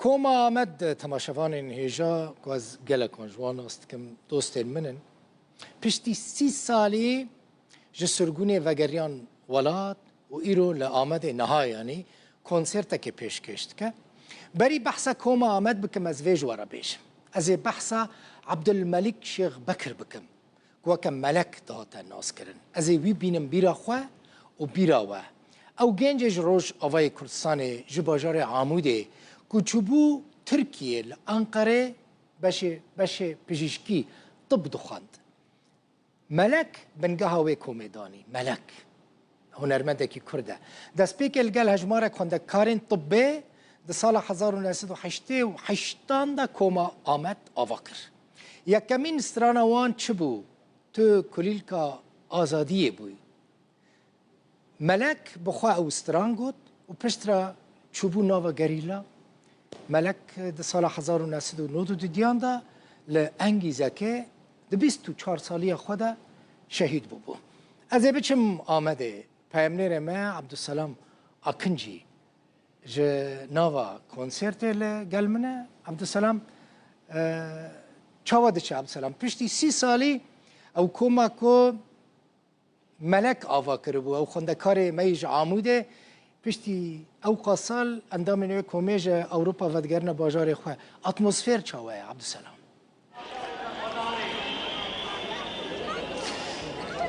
كوما مد تماشافان هيجا كواز جلكون جوان استكم دوستين منن پشتی 30 سالی جسرگونی وگریان ولات و ایرو لآمد نهایی یعنی کنسرت که پیش کشت که بری بحثا کوما آمد بکم از ویج ورا بیش از بحثا عبدالملک شیخ بکر بکم گوا کم ملک داتا ناس کرن از وی بینم بیرا خواه و بیرا وه او گنجش روش آوای کردستان جباجار عاموده که چوبو ترکیه لانقره بشه پزشکی طب دخاند ملک بنگاه وی کومیدانی ملک هنرمندکی کرده دست پیک الگل هجماره کنده کارین طبه ده سال 1908 دا کوما آمد آواکر یکمین استرانوان چه بو تو کلیل که آزادیه بوی ملک بخواه او استران گود و پشترا چوبو ناو گریلا ملک ده سال 1992 دیان دا لانگیزه که ده 24 سالی خود شهید بو از بچم آمده پیامنر ما عبدالسلام اکنجی ج ناوا کنسرت لگل منه عبدالسلام چاوده چه عبدالسلام پشتی 30 سالی او کوما کو ملک آوا کربو او خندکار میج عاموده پشتی او قاسال اندام نوی کومیج اوروپا ودگرن باجار خواه اتمسفر چاوه عبدالسلام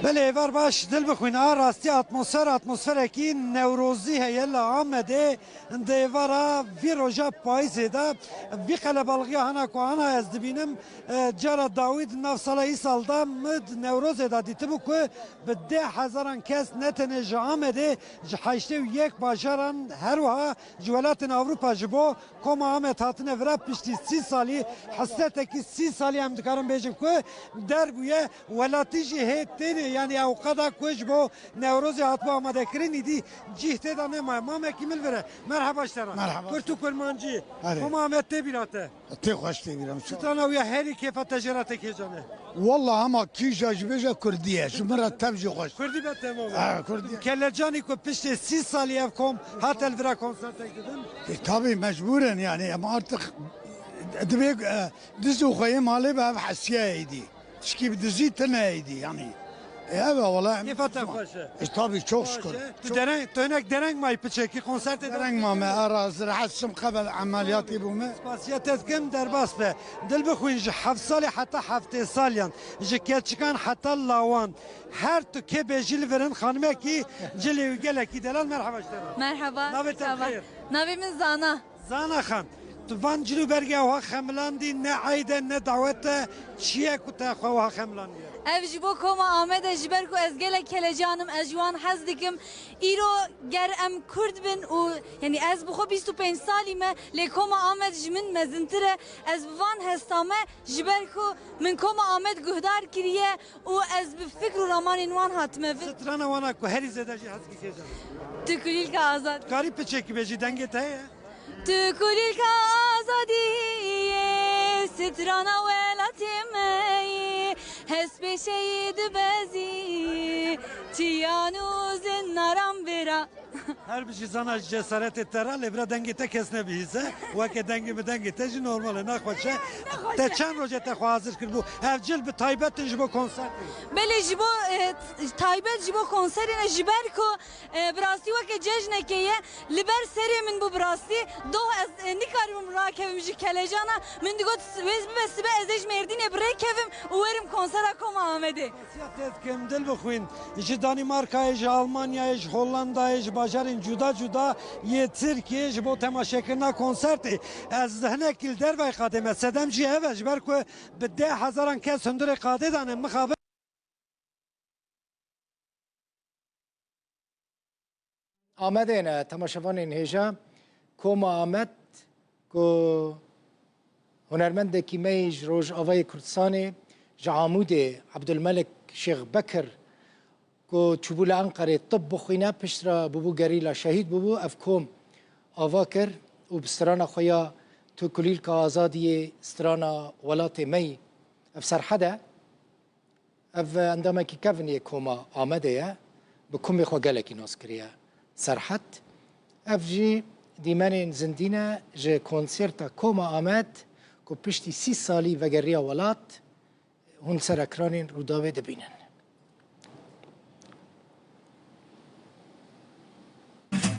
بله ور باش دل بخوین راستی اتمسفر کی نوروزی هی آمده دیوارا وی روژا پاییزه دا وی قلبالغی هانا کو هانا از دبینم جرا داوید نف ساله سالدا مد نوروز دا دیتی بو که به 10,000 کس نتنه جا آمده جحشته و یک باجران هر وها جولات اوروپا جبو کما آمد هاتنه ورا پشتی 30 سالی حسته کی 30 سالی هم دکارم بیجم که در بویه ولاتی جی هیتینه yani avukada kuş bu Nevruz'u hatma amade kirini di cihte da ne mama kimil vere merhaba iştara merhaba kurtu kurmancı ama Ahmet'te birate te hoş te biram stana uya heri kefa tecrüte kejane والله ama ki jajbeja Kurdiye şu mera tebji hoş Kurdi be tamam ha Kurdi kellercani ko pişte 6 sali evkom hatel vira konserte gidin tabii mecburen yani ama artık dibek dizi koyayım hali be hasiyeydi şki bir dizi teneydi yani evet vallahi كيف تفاشه tabii çok şükür تنك درنگ ماي بچكي كونسرت درنگ ما اراز رحسم قبل عملياتي بومه سپاسيات كم درباس به دل بخوين ج 7 سال حتى 7 ساليان ج كيتشكان حتى لاوان her tu ke bejil verin hanıme ki cili gele ki delal merhaba işte merhaba navet navimiz Zana Zana Khan Van cilu berge ha xemlandi ne ayde ne davette çiye kuta ha xemlandi ev jibo koma Ahmet ejber ku ez gele kelecanım ejwan hazdikim iro ger em kurd bin u yani ez bu 25 salime le koma Ahmet jimin mezintire ez van hestame jiber ku min koma Ahmet guhdar kiriye u ez bi fikru ramanin wan hatme strana wana ku her izede hazki kejan tükulil ka azad garip çeki beji dengete تقولي كازادية سترانا ولا تمي هس بشيد بزي تيانو زنارم برا her bir şey sana cesaret ettirer lebra dengete kesne bihise ve ke dengi mi dengete ji normal nakvaçe te çan rojete hazır kır bu evcil bir taybetin jibo konser bele jibo taybet jibo konserine jiberko brasti ve ke cejne keye liber seri min bu brasti do ez nikarim rakevim ji kelejana min digot vez be sibe ezej merdine brekevim uverim konsera koma Ahmedi siyasat kem del bxwin ji Danimarka ji Almanya ji Hollanda ji bajarın juda ye Türkiye ji bo temaşekirna konserti ez dehnek der ve kademe sedemci evej berku bi 10,000 kes hundre qadedan mixabe آمدین تماشاوان هیجا کوما آمد کو هنرمند کی میج روز آوای کردستان جعامود عبدالملک شیخ بکر کو چوبول انقره طب بخوینه پشترا ببو گریلا شهید ببو افکوم آوا کر و بسترانا خویا تو کلیل که آزادی سترانا ولات می اف سرحده اف اندامه کی کفنی کوما آمده بکومی خو گلکی ناس کریه سرحت اف جی دیمن زندینه جه کنسرتا کوما آمد که پشتی 30 سالی وگریا ولات هون سر اکرانین روداوه دبینن